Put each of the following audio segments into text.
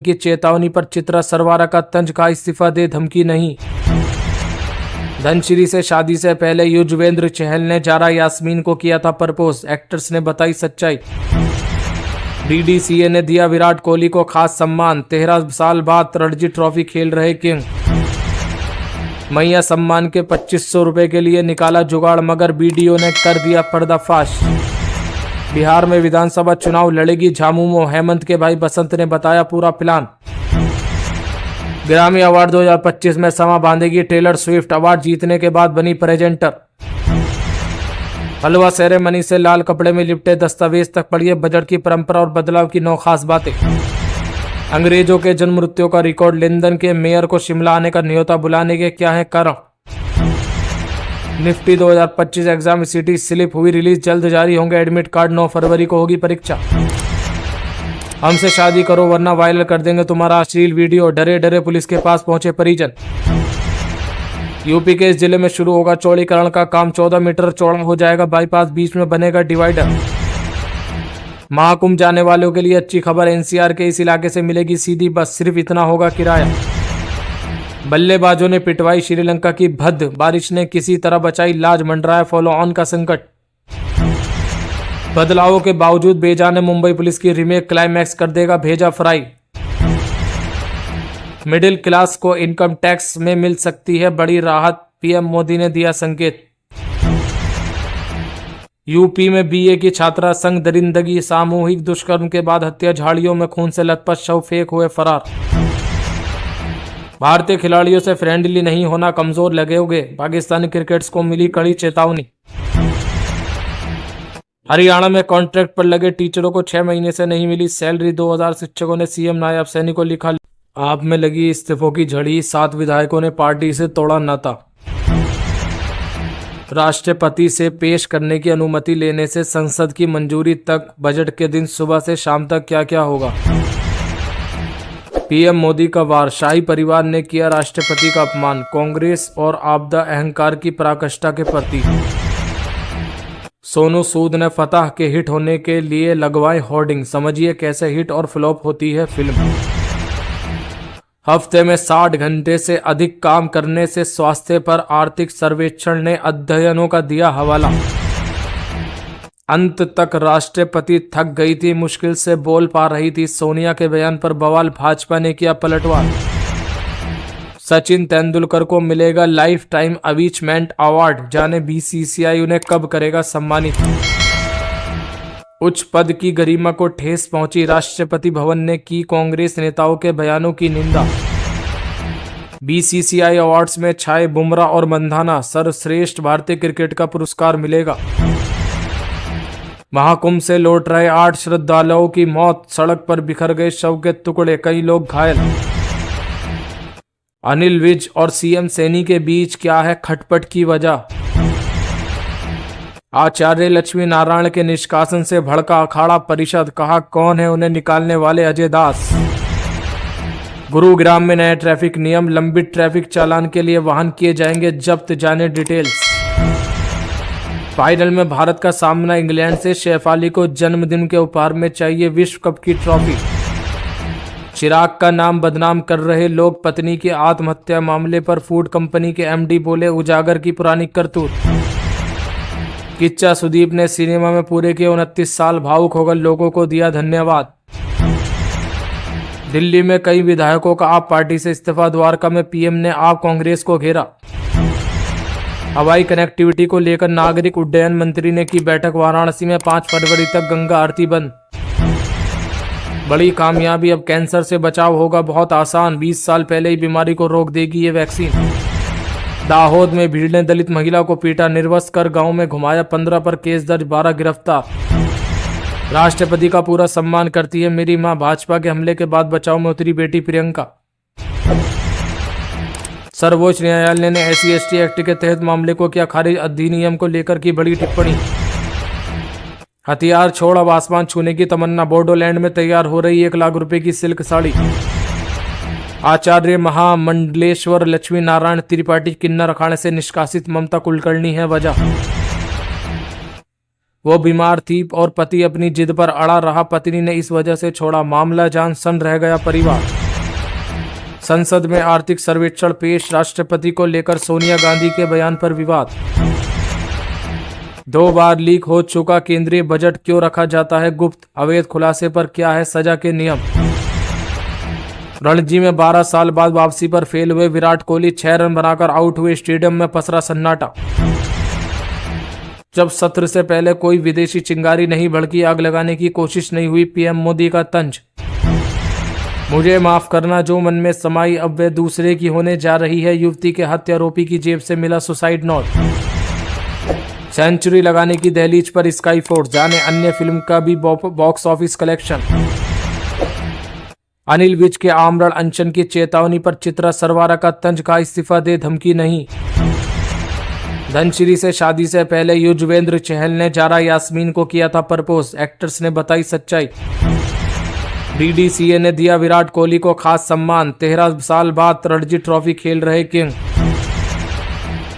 की चेतावनी पर चित्रा सरवारा का तंज, का इस्तीफा दे धमकी नहीं। धनश्री से शादी से पहले युजवेंद्र चहल ने जारा यास्मीन को किया था प्रपोज, एक्ट्रेस ने बताई सच्चाई। डीडीसीए ने दिया विराट कोहली को खास सम्मान, 13 साल बाद रणजी ट्रॉफी खेल रहे किंग। मैया सम्मान के 2500 रुपए के लिए निकाला जुगाड़, मगर बीडीओ ने कर दिया पर्दाफाश। बिहार में विधानसभा चुनाव लड़ेगी झामुमो, हेमंत के भाई बसंत ने बताया पूरा प्लान। ग्रामी अवार्ड 2025 में समा बांधेगी टेलर स्विफ्ट, अवार्ड जीतने के बाद बनी प्रेजेंटर। हलवा सेरेमनी से लाल कपड़े में लिपटे दस्तावेज तक, पढ़िए बजट की परंपरा और बदलाव की 9 खास बातें। अंग्रेजों के जन्म मृत्यु का रिकॉर्ड, लंदन के मेयर को शिमला आने का न्योता बुलाने के क्या है कारण। निफ्टी 2025 एग्जाम सिटी स्लिप हुई रिलीज, जल्द जारी होंगे एडमिट कार्ड, 9 फरवरी को होगी परीक्षा। हमसे शादी करो वरना वायरल कर देंगे तुम्हारा अश्लील वीडियो, डरे डरे पुलिस के पास पहुंचे परिजन। यूपी के इस जिले में शुरू होगा चौड़ीकरण का काम, 14 मीटर चौड़ा हो जाएगा बाईपास, बीच में बनेगा डिवाइडर। महाकुंभ जाने वालों के लिए अच्छी खबर, एनसीआर के इस इलाके से मिलेगी सीधी बस, सिर्फ इतना होगा किराया। बल्लेबाजों ने पिटवाई श्रीलंका की भद्द, बारिश ने किसी तरह बचाई लाज, मंडराया फॉलो ऑन का संकट। बदलावों के बावजूद बेजाने मुंबई पुलिस की रीमेक क्लाइमैक्स कर देगा भेजा फ्राई। मिडिल क्लास को इनकम टैक्स में मिल सकती है बड़ी राहत, पीएम मोदी ने दिया संकेत। यूपी में बीए की छात्रा संग दरिंदगी, सामूहिक दुष्कर्म के बाद हत्या, झाड़ियों में खून से लथपथ शव फेंक हुए फरार। भारतीय खिलाड़ियों से फ्रेंडली नहीं होना, कमजोर लगेगे, पाकिस्तानी क्रिकेटर्स को मिली कड़ी चेतावनी। हरियाणा में कॉन्ट्रैक्ट पर लगे टीचरों को 6 महीने से नहीं मिली सैलरी, 2000 शिक्षकों ने सीएम नायब सैनी को लिखा। आप में लगी इस्तीफों की झड़ी, 7 विधायकों ने पार्टी से तोड़ा नाता। राष्ट्रपति से पेश करने की अनुमति लेने से संसद की मंजूरी तक, बजट के दिन सुबह से शाम तक क्या क्या होगा। पीएम मोदी का वार, शाही परिवार ने किया राष्ट्रपति का अपमान, कांग्रेस और आपदा अहंकार की पराकाष्ठा के प्रतीक। सोनू सूद ने फतह के हिट होने के लिए लगवाए होर्डिंग, समझिए कैसे हिट और फ्लॉप होती है फिल्म। हफ्ते में 60 घंटे से अधिक काम करने से स्वास्थ्य पर आर्थिक सर्वेक्षण ने अध्ययनों का दिया हवाला। अंत तक राष्ट्रपति थक गई थी, मुश्किल से बोल पा रही थी, सोनिया के बयान पर बवाल, भाजपा ने किया पलटवार। सचिन तेंदुलकर को मिलेगा लाइफ टाइम अचीवमेंट अवार्ड, जाने बीसीसीआई उन्हें कब करेगा सम्मानित। उच्च पद की गरिमा को ठेस पहुंची, राष्ट्रपति भवन ने की कांग्रेस नेताओं के बयानों की निंदा। बीसीसीआई अवार्ड्स में छाए बुमराह और मंधाना, सर्वश्रेष्ठ भारतीय क्रिकेट का पुरस्कार मिलेगा। महाकुंभ से लौट रहे 8 श्रद्धालुओं की मौत, सड़क पर बिखर गए शव के टुकड़े, कई लोग घायल। अनिल विज और सीएम सैनी के बीच क्या है खटपट की वजह। आचार्य लक्ष्मी नारायण के निष्कासन से भड़का अखाड़ा परिषद, कहा कौन है उन्हें निकालने वाले, अजय दास। गुरुग्राम में नए ट्रैफिक नियम, लंबित ट्रैफिक चालान के लिए वाहन किए जाएंगे जब्त, जाने डिटेल्स। फाइनल में भारत का सामना इंग्लैंड से, शेफाली को जन्मदिन के उपहार में चाहिए विश्व कप की ट्रॉफी। चिराग का नाम बदनाम कर रहे लोग, पत्नी की आत्महत्या मामले पर फूड कंपनी के एमडी बोले उजागर की पुरानी करतूत। किच्चा सुदीप ने सिनेमा में पूरे के 29 साल, भावुक होकर लोगों को दिया धन्यवाद। दिल्ली में कई विधायकों का आप पार्टी से इस्तीफा, द्वारका में पीएम ने आप कांग्रेस को घेरा। हवाई कनेक्टिविटी को लेकर नागरिक उड्डयन मंत्री ने की बैठक, वाराणसी में 5 फरवरी तक गंगा आरती बंद। बड़ी कामयाबी, अब कैंसर से बचाव होगा बहुत आसान, 20 साल पहले ही बीमारी को रोक देगी ये वैक्सीन। दाहोद में भीड़ ने दलित महिला को पीटा, निर्वस्त्र कर गांव में घुमाया, 15 पर केस दर्ज, 12 गिरफ्तार। राष्ट्रपति का पूरा सम्मान करती है मेरी मां, भाजपा के हमले के बाद बचाव में उतरी बेटी प्रियंका। सर्वोच्च न्यायालय ने SC/ST एक्ट के तहत मामले को किया खारिज, अधिनियम को लेकर की बड़ी टिप्पणी। हथियार छोड़ अब आसमान छूने की तमन्ना, बोडोलैंड में तैयार हो रही 1 लाख रुपए की सिल्क साड़ी। आचार्य महामंडलेश्वर लक्ष्मी नारायण त्रिपाठी किन्नर अखाड़े से निष्कासित, ममता कुलकर्णी है वजह। वो बीमार थी और पति अपनी जिद पर अड़ा रहा। पत्नी ने इस वजह से छोड़ा। मामला जान सन रह गया परिवार। संसद में आर्थिक सर्वेक्षण पेश। राष्ट्रपति को लेकर सोनिया गांधी के बयान पर विवाद। 2 बार लीक हो चुका केंद्रीय बजट क्यों रखा जाता है गुप्त? अवैध खुलासे पर क्या है सजा के नियम? रणजी में 12 साल बाद वापसी पर फेल हुए विराट कोहली 6 रन बनाकर आउट हुए। स्टेडियम में पसरा सन्नाटा। जब सत्र से पहले कोई विदेशी चिंगारी नहीं भड़की, आग लगाने की कोशिश नहीं हुई, पीएम मोदी का तंज। मुझे माफ करना जो मन में समाई, अब वे दूसरे की होने जा रही है। युवती के हत्यारोपी की जेब से मिला सुसाइड नोट। सेंचुरी लगाने की दहलीज पर स्काई फोर्स। जाने अन्य फिल्म का भी box office collection. Anil Vij के आमरण अनशन की चेतावनी पर चित्रा सरवारा का तंज। का इस्तीफा दे, धमकी नहीं। धनश्री से शादी से पहले युजवेंद्र चहल ने जारा यास्मीन को किया था प्रपोज। एक्टर्स ने बताई सच्चाई। डीडीसीए ने दिया विराट कोहली को खास सम्मान। 13 साल बाद रणजी ट्रॉफी खेल रहे किंग।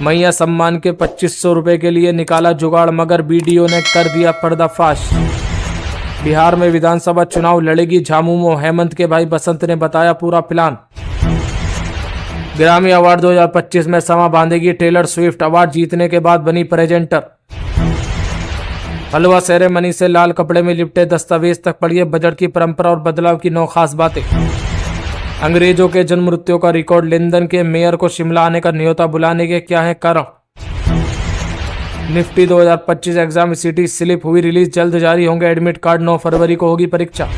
मैया सम्मान के 2500 रुपए के लिए निकाला जुगाड़, मगर बीडीओ ने कर दिया पर्दाफाश। बिहार में विधानसभा चुनाव लड़ेगी झामुमो। हेमंत के भाई बसंत ने बताया पूरा प्लान। ग्रामी अवार्ड 2025 में समा बांधेगी टेलर स्विफ्ट। अवार्ड जीतने के बाद बनी प्रेजेंटर। हलवा सेरेमनी से लाल कपड़े में लिपटे दस्तावेज तक पढ़िए बजट की परंपरा और बदलाव की 9 खास बातें। अंग्रेजों के जन्म मृत्यु का रिकॉर्ड। लंदन के मेयर को शिमला आने का न्योता बुलाने के क्या है कारण? निफ्टी 2025 एग्जाम सिटी स्लिप हुई रिलीज, जल्द जारी होंगे एडमिट कार्ड। 9 फरवरी को होगी परीक्षा।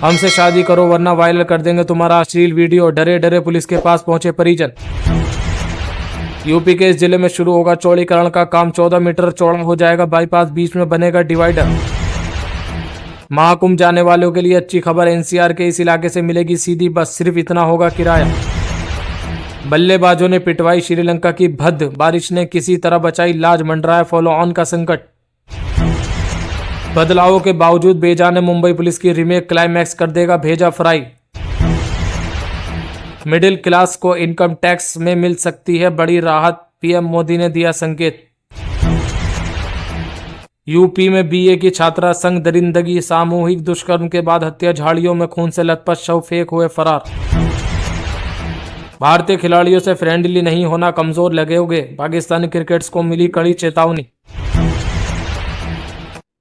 हमसे शादी करो वरना वायरल कर देंगे तुम्हारा अश्लील वीडियो। डरे डरे पुलिस के पास पहुंचे परिजन। यूपी के इस जिले में शुरू होगा चौड़ीकरण का काम। 14 मीटर चौड़ा हो जाएगा बाईपास, बीच में बनेगा डिवाइडर। महाकुंभ जाने वालों के लिए अच्छी खबर। एनसीआर के इस इलाके से मिलेगी सीधी बस, सिर्फ इतना होगा किराया। बल्लेबाजों ने पिटवाई श्रीलंका की भद्द, बारिश ने किसी तरह बचाई लाज। मंडराया फॉलो ऑन का संकट। बदलावों के बावजूद बेजाने मुंबई पुलिस की रीमेक क्लाइमैक्स कर देगा भेजा फ्राई। मिडिल क्लास को इनकम टैक्स में मिल सकती है बड़ी राहत, पीएम मोदी ने दिया संकेत। यूपी में बीए की छात्रा संग दरिंदगी। सामूहिक दुष्कर्म के बाद हत्या, झाड़ियों में खून से लथपथ शव फेंक हुए फरार। भारतीय खिलाड़ियों से फ्रेंडली नहीं होना, कमजोर लगेगे, पाकिस्तानी क्रिकेटर्स को मिली कड़ी चेतावनी।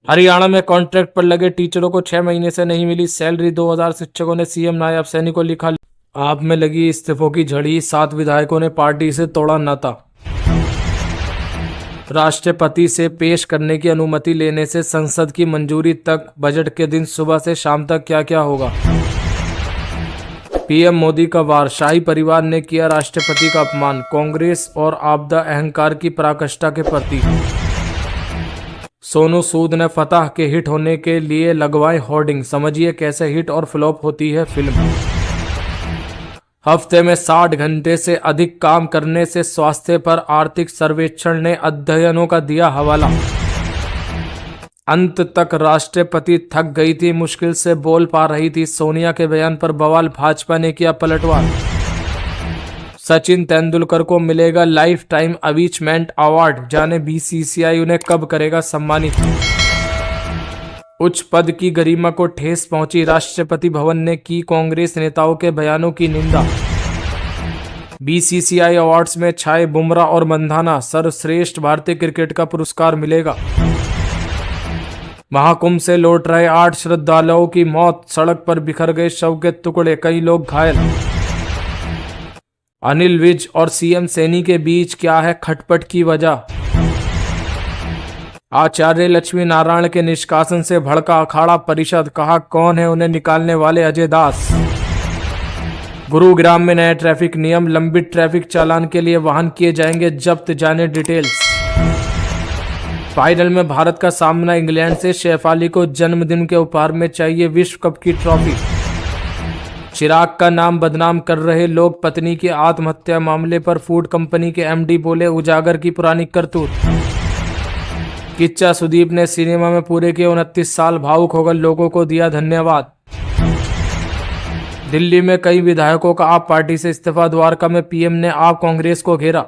हरियाणा में कॉन्ट्रैक्ट पर लगे टीचरों को 6 महीने से नहीं मिली सैलरी। 2000 शिक्षकों ने सीएम नायब सैनी को लिखा। आप में लगी इस्तीफों की झड़ी, 7 विधायकों ने पार्टी से तोड़ा नाता। राष्ट्रपति से पेश करने की अनुमति लेने से संसद की मंजूरी तक, बजट के दिन सुबह से शाम तक क्या क्या होगा। पीएम मोदी का वार, शाही परिवार ने किया राष्ट्रपति का अपमान। कांग्रेस और आपदा अहंकार की पराकाष्ठा के प्रतीक। सोनू सूद ने फतह के हिट होने के लिए लगवाए होर्डिंग। समझिए कैसे हिट और फ्लॉप होती है फिल्म। हफ्ते में 60 घंटे से अधिक काम करने से स्वास्थ्य पर आर्थिक सर्वेक्षण ने अध्ययनों का दिया हवाला। अंत तक राष्ट्रपति थक गई थी, मुश्किल से बोल पा रही थी। सोनिया के बयान पर बवाल, भाजपा ने किया पलटवार। सचिन तेंदुलकर को मिलेगा लाइफ टाइम अचीवमेंट अवार्ड। जाने बीसीसीआई उन्हें कब करेगा सम्मानित। उच्च पद की गरिमा को ठेस पहुंची, राष्ट्रपति भवन ने की कांग्रेस नेताओं के बयानों की निंदा। बीसीसीआई अवार्ड्स में छाए बुमराह और मंधाना, सर्वश्रेष्ठ भारतीय क्रिकेट का पुरस्कार मिलेगा। महाकुंभ से लौट रहे 8 श्रद्धालुओं की मौत, सड़क पर बिखर गए शव के टुकड़े, कई लोग घायल। अनिल विज और सीएम सैनी के बीच क्या है खटपट की वजह। आचार्य लक्ष्मी नारायण के निष्कासन से भड़का अखाड़ा परिषद, कहा कौन है उन्हें निकालने वाले अजय दास। गुरुग्राम में नए ट्रैफिक नियम, लंबित ट्रैफिक चालान के लिए वाहन किए जाएंगे जब्त, जाने डिटेल्स। फाइनल में भारत का सामना इंग्लैंड से, शेफाली को जन्मदिन के उपहार में चाहिए विश्व कप की ट्रॉफी। चिराग का नाम बदनाम कर रहे लोग, पत्नी की आत्महत्या मामले पर फूड कंपनी के एमडी बोले उजागर की पुरानी करतूत। किच्चा सुदीप ने सिनेमा में पूरे के 29 साल, भावुक होकर लोगों को दिया धन्यवाद। दिल्ली में कई विधायकों का आप पार्टी से इस्तीफा, द्वारका में पीएम ने आप कांग्रेस को घेरा।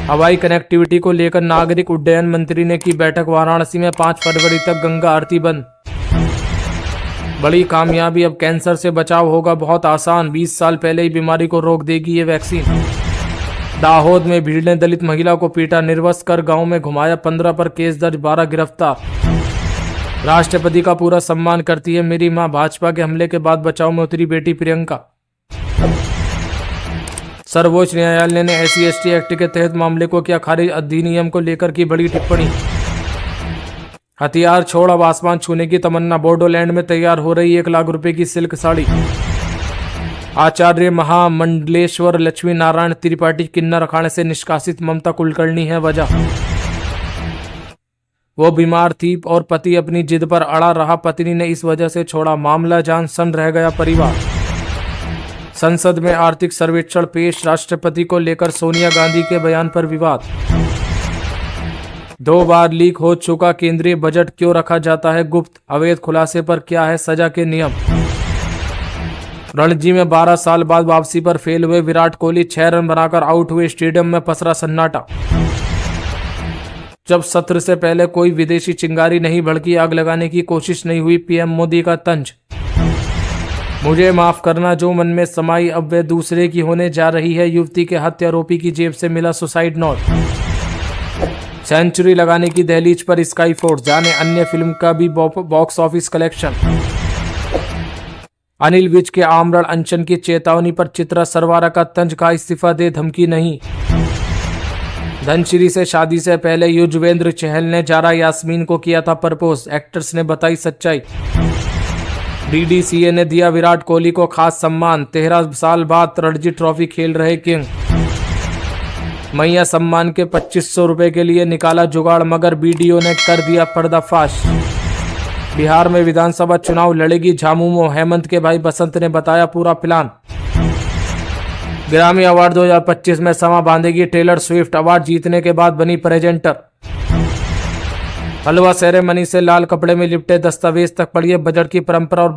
हवाई कनेक्टिविटी को लेकर नागरिक उड्डयन मंत्री ने की बैठक। वाराणसी में 5 फरवरी तक गंगा आरती बंद। बड़ी कामयाबी, अब कैंसर से बचाव होगा बहुत आसान। 20 साल पहले ही बीमारी को रोक देगी ये वैक्सीन। दाहोद में भीड़ ने दलित महिला को पीटा, निर्वस्त्र कर गांव में घुमाया। 15 पर केस दर्ज, 12 गिरफ्तार। राष्ट्रपति का पूरा सम्मान करती है मेरी मां। भाजपा के हमले के बाद बचाव में उतरी बेटी प्रियंका। सर्वोच्च न्यायालय ने SC/ST एक्ट के तहत मामले को किया खारिज। अधिनियम को लेकर की बड़ी टिप्पणी। हथियार छोड़ अब आसमान छूने की तमन्ना। बोडोलैंड में तैयार हो रही 1 लाख रुपए की सिल्क साड़ी। आचार्य महामंडलेश्वर लक्ष्मी नारायण त्रिपाठी किन्नर अखाड़े से निष्कासित। ममता कुलकर्णी है वजह। वो बीमार थी और पति अपनी जिद पर अड़ा रहा। पत्नी ने इस वजह से छोड़ा। मामला जान सन रह गया परिवार। संसद में आर्थिक सर्वेक्षण पेश। राष्ट्रपति को लेकर सोनिया गांधी के बयान पर विवाद। 2 बार लीक हो चुका केंद्रीय बजट क्यों रखा जाता है गुप्त? अवैध खुलासे पर क्या है सजा के नियम? रणजी में 12 साल बाद वापसी पर फेल हुए विराट कोहली। 6 रन बनाकर आउट हुए। स्टेडियम में पसरा सन्नाटा। जब सत्र से पहले कोई विदेशी चिंगारी नहीं भड़की, आग लगाने की कोशिश नहीं हुई, पीएम मोदी का तंज। मुझे माफ करना जो मन में समाई, अब वे दूसरे की होने जा रही है। युवती के हत्यारोपी की जेब से मिला सुसाइड नोट। सेंचुरी लगाने की दहलीज पर स्काई फोर्स। जाने अन्य फिल्म का भी box office collection. Anil Vij के आमरण अनशन की चेतावनी पर चित्रा सरवारा का तंज। का इस्तीफा दे, धमकी नहीं। धनश्री से शादी से पहले युजवेंद्र चहल ने जारा यास्मीन को किया था प्रपोज। एक्टर्स ने बताई सच्चाई। DDCA ने दिया विराट कोहली को खास सम्मान। 13 साल बाद रणजी ट्रॉफी खेल रहे किंग। मैया सम्मान के 2500 रुपए के लिए निकाला जुगाड़, मगर BDO ने कर दिया पर्दाफाश। बिहार में विधानसभा चुनाव लड़ेगी झामुमो। हेमंत के भाई बसंत ने बताया पूरा प्लान। ग्रामी अवार्ड 2025 में समा बांधेगी टेलर स्विफ्ट। अवार्ड जीतने के बाद बनी प्रेजेंटर। हलवा सेरेमनी से लाल कपड़े में लिपटे दस्तावेज तक पढ़िए बजट की परंपरा और